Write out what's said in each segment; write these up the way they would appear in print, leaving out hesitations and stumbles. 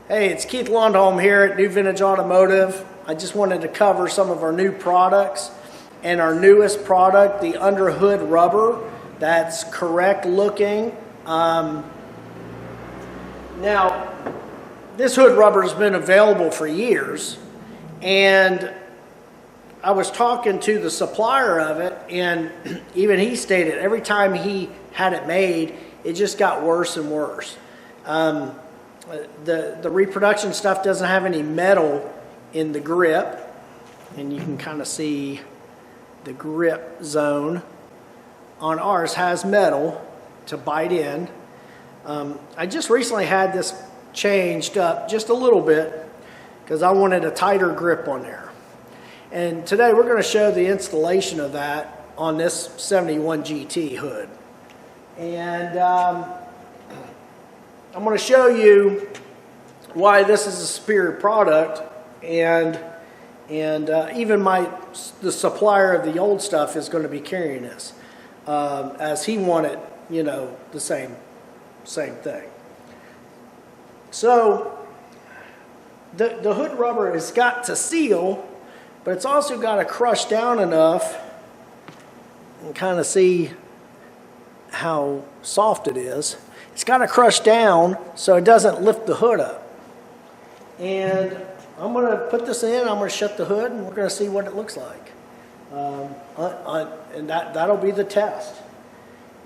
Hey, it's Keith Lundholm here at New Vintage Automotive. I just wanted to cover some of our new products and our newest product, the under hood rubber. That's correct looking. Now, this hood rubber has been available for years, and I was talking to the supplier of it, and even he stated every time he had it made, it just got worse and worse. The reproduction stuff doesn't have any metal in the grip, and you can kind of see the grip zone on ours has metal to bite in. I just recently had this changed up just a little bit because I wanted a tighter grip on there. And today we're going to show the installation of that on this 71 GT hood. And I'm going to show you why this is a superior product, and even the supplier of the old stuff is going to be carrying this, as he wanted, the same thing. So the hood rubber has got to seal, but it's also got to crush down enough, and kind of see how soft it is. It's got to crush down so it doesn't lift the hood up. And I'm going to put this in, I'm going to shut the hood, and we're going to see what it looks like. And that'll be the test.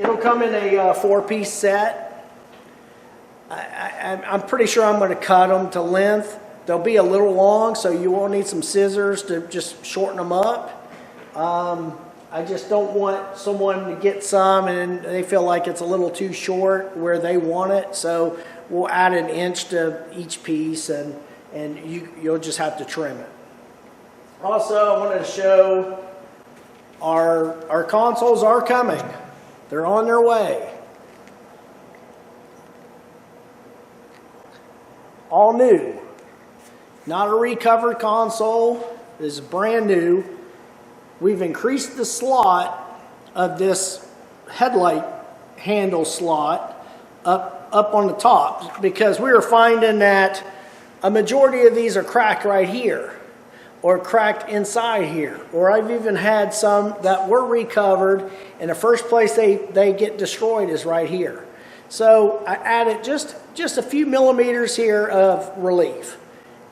It'll come in a 4-piece set. I'm pretty sure I'm going to cut them to length. They'll be a little long, so you will need some scissors to just shorten them up. I just don't want someone to get some and they feel like it's a little too short where they want it. So we'll add an inch to each piece, and you'll just have to trim it. Also, I wanted to show our consoles are coming. They're on their way. All new. Not a recovered console. This is brand new. We've increased the slot of this headlight handle slot up on the top, because we were finding that a majority of these are cracked right here or cracked inside here, or I've even had some that were recovered, and the first place they get destroyed is right here. So I added just a few millimeters here of relief,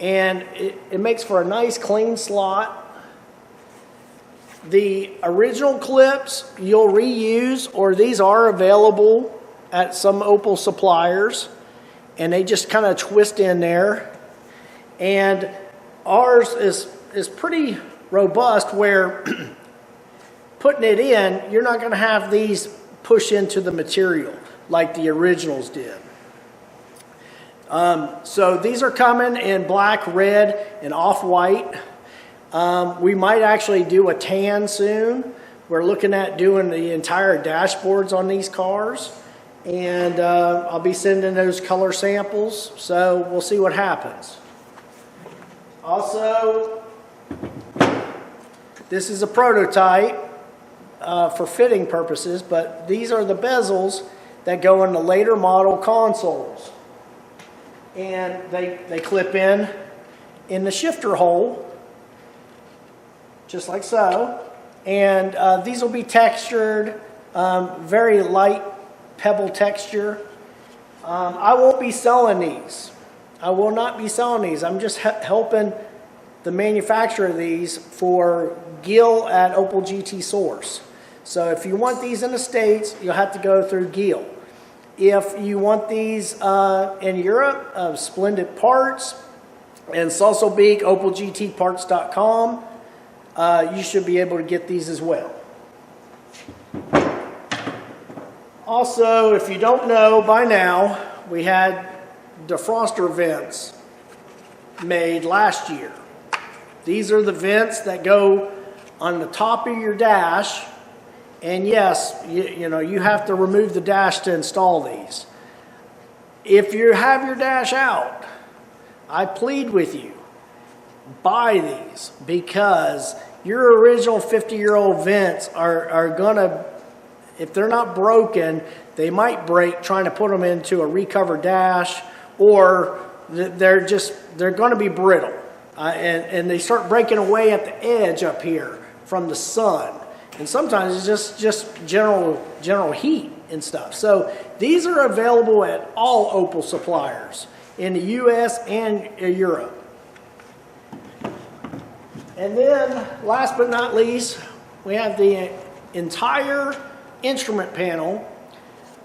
and it makes for a nice clean slot. The original clips you'll reuse, or these are available at some Opel suppliers, and they just kind of twist in there. And ours is pretty robust, where putting it in, you're not going to have these push into the material like the originals did. So these are coming in black, red, and off-white. We might actually do a tan soon. We're looking at doing the entire dashboards on these cars, and I'll be sending those color samples, so we'll see what happens. Also, this is a prototype for fitting purposes, but these are the bezels that go in the later model consoles, and they clip in the shifter hole, just like so. And these will be textured, very light pebble texture. I won't be selling these. I will not be selling these. I'm just helping the manufacturer of these for Gil at Opel GT Source. So if you want these in the States, you'll have to go through Gil. If you want these in Europe, Splendid Parts and Salsobeek, OpelGTParts.com. You should be able to get these as well. Also, if you don't know by now, we had defroster vents made last year. These are the vents that go on the top of your dash, and yes, you have to remove the dash to install these. If you have your dash out, I plead with you, buy these, because your original 50-year-old vents are gonna, if they're not broken, they might break trying to put them into a recovered dash or they're going to be brittle. And they start breaking away at the edge up here from the sun. And sometimes it's just general heat and stuff. So these are available at all Opel suppliers in the US and Europe. And then, last but not least, we have the entire instrument panel.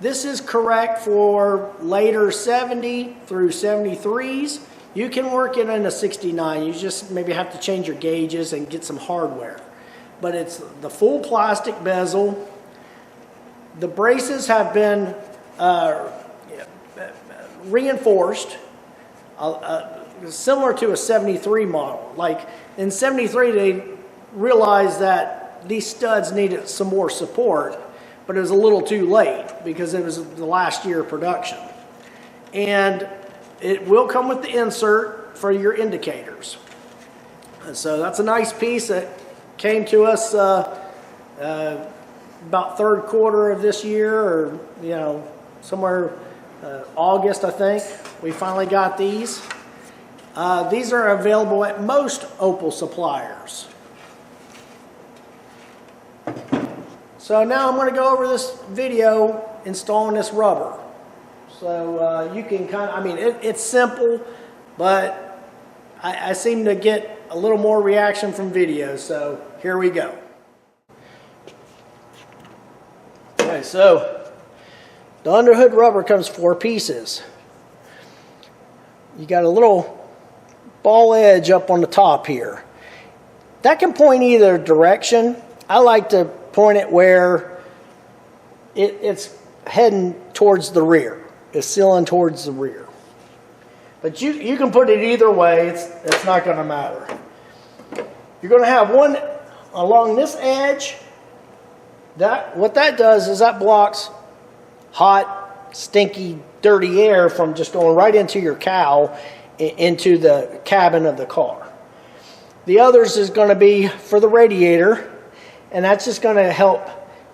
This is correct for later 70 through 73s. You can work it in a 69. You just maybe have to change your gauges and get some hardware. But it's the full plastic bezel. The braces have been reinforced, similar to a 73 model. Like in 73, they realized that these studs needed some more support, but it was a little too late because it was the last year of production. And it will come with the insert for your indicators. And so that's a nice piece that came to us about third quarter of this year, or somewhere August, I think. We finally got these. These are available at most Opel suppliers. So now I'm going to go over this video installing this rubber. So you can it's simple, but I seem to get a little more reaction from videos. So here we go. Okay, so the underhood rubber comes 4 pieces. You got a little ball edge up on the top here. That can point either direction. I like to point it where it's heading towards the rear. It's sealing towards the rear. But you can put it either way. It's not going to matter. You're going to have one along this edge. What that does is that blocks hot, stinky, dirty air from just going right into your cowl, into the cabin of the car. The others is going to be for the radiator, and that's just going to help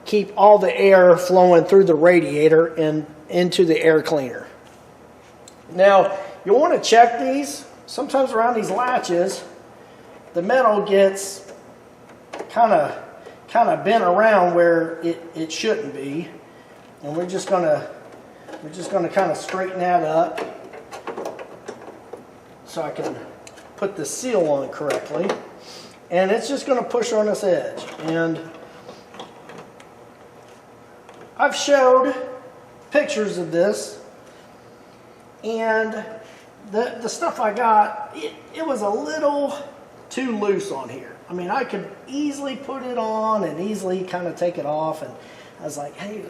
keep all the air flowing through the radiator and into the air cleaner. Now, you'll want to check these. Sometimes around these latches, the metal gets kind of bent around where it shouldn't be, and we're just going to kind of straighten that up so I can put the seal on correctly. And it's just going to push on this edge. And I've showed pictures of this, and the stuff I got, it was a little too loose on here. I mean, I could easily put it on and easily kind of take it off, and I was like, hey,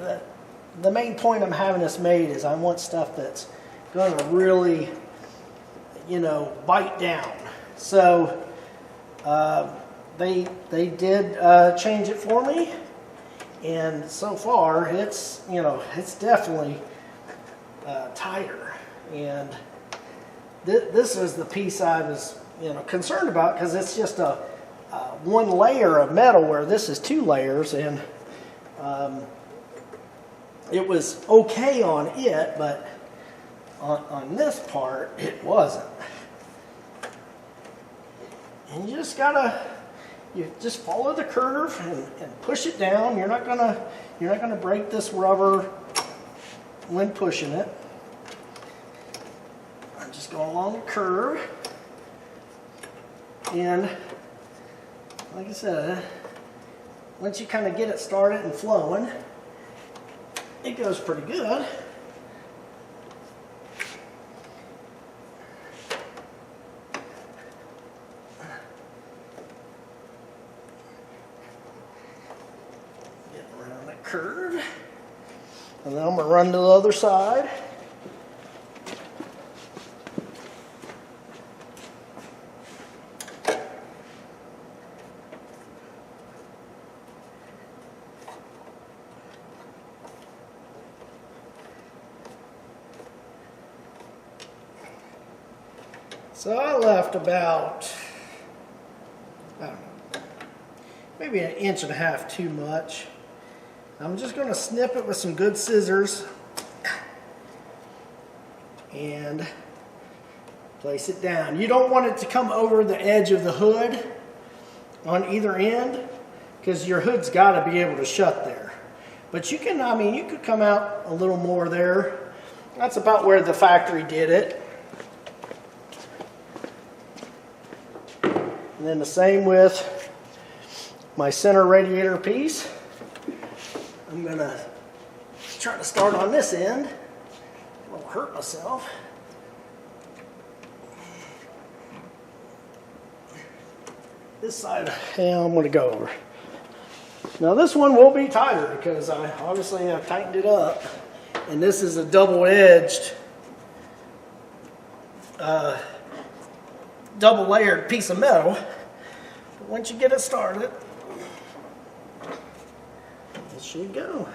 the main point I'm having this made is I want stuff that's going to really, bite down. So they did change it for me, and so far it's definitely tighter. And this is the piece I was concerned about, because it's just a one layer of metal, where this is 2 layers, and it was okay on it, but on this part it wasn't. And you just follow the curve and push it down. You're not gonna break this rubber when pushing it. I'm just going along the curve, and like I said, once you kind of get it started and flowing, it goes pretty good. Getting around that curve. And then I'm going to run to the other side. So I left about, I don't know, maybe 1.5 inches too much. I'm just going to snip it with some good scissors and Place it down. You don't want it to come over the edge of the hood on either end, because your hood's got to be able to shut there. But you can, I mean, you could come out a little more there. That's about where the factory did it. And then the same with my center radiator piece. I'm gonna try to start on this end. I'll hurt myself. This side, yeah, I'm gonna go over. Now this one will be tighter because I obviously have tightened it up. And this is a double-edged, double-layered piece of metal. But once you get it started, it should go.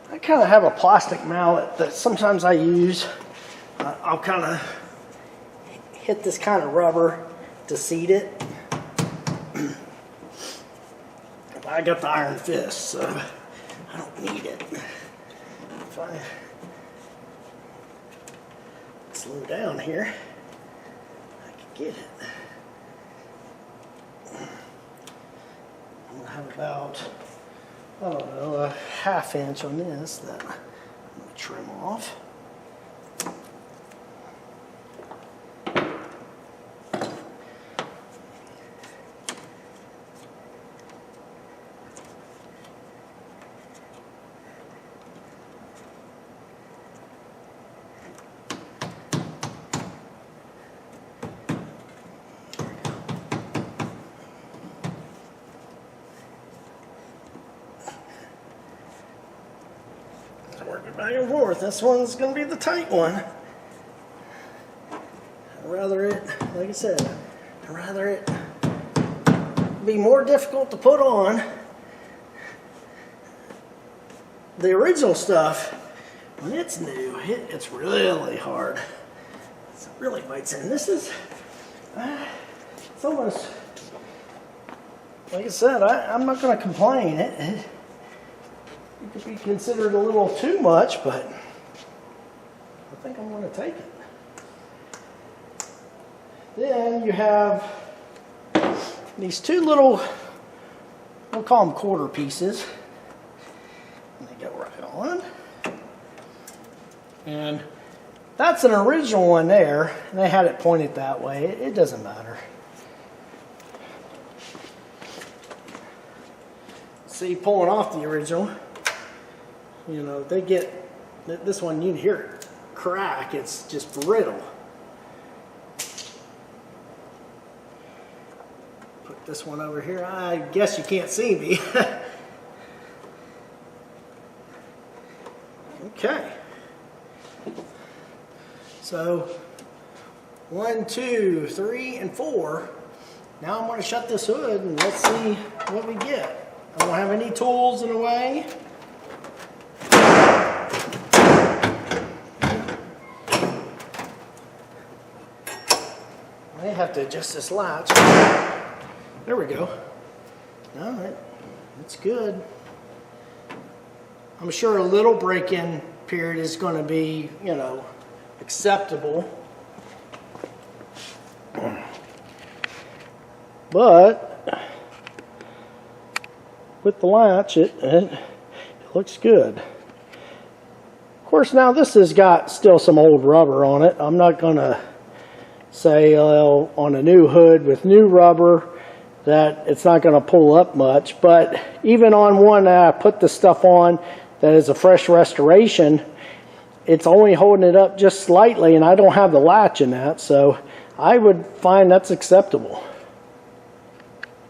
I kind of have a plastic mallet that sometimes I use. I'll kind of hit this kind of rubber to seat it. I got the iron fist, so I don't need it. If I slow down here, I can get it. I'm gonna have about, I don't know, a ½ inch on this that I'm going to trim off. Working back and forth. This one's going to be the tight one. I'd rather it, like I said, I'd rather it be more difficult to put on. The original stuff, when it's new, it's really hard. It really bites in. This is, it's almost, like I said, I'm not going to complain. It could be considered a little too much, but I think I'm going to take it. Then you have these two little, we'll call them quarter pieces. And they go right on. And that's an original one there, and they had it pointed that way. It doesn't matter. See, pulling off the original, you know, they get, this one you can hear it crack, it's just brittle. Put this one over here, I guess you can't see me. Okay. So, 1, 2, 3, and 4. Now I'm going to shut this hood and let's see what we get. I don't have any tools in the way. I have to adjust this latch. There we go. All right, it's good. I'm sure a little break-in period is going to be, you know, acceptable. But with the latch, it looks good. Of course, now this has got still some old rubber on it. I'm not going to say on a new hood with new rubber that it's not going to pull up much, but even on one that I put the stuff on that is a fresh restoration, it's only holding it up just slightly, and I don't have the latch in that, so I would find that's acceptable.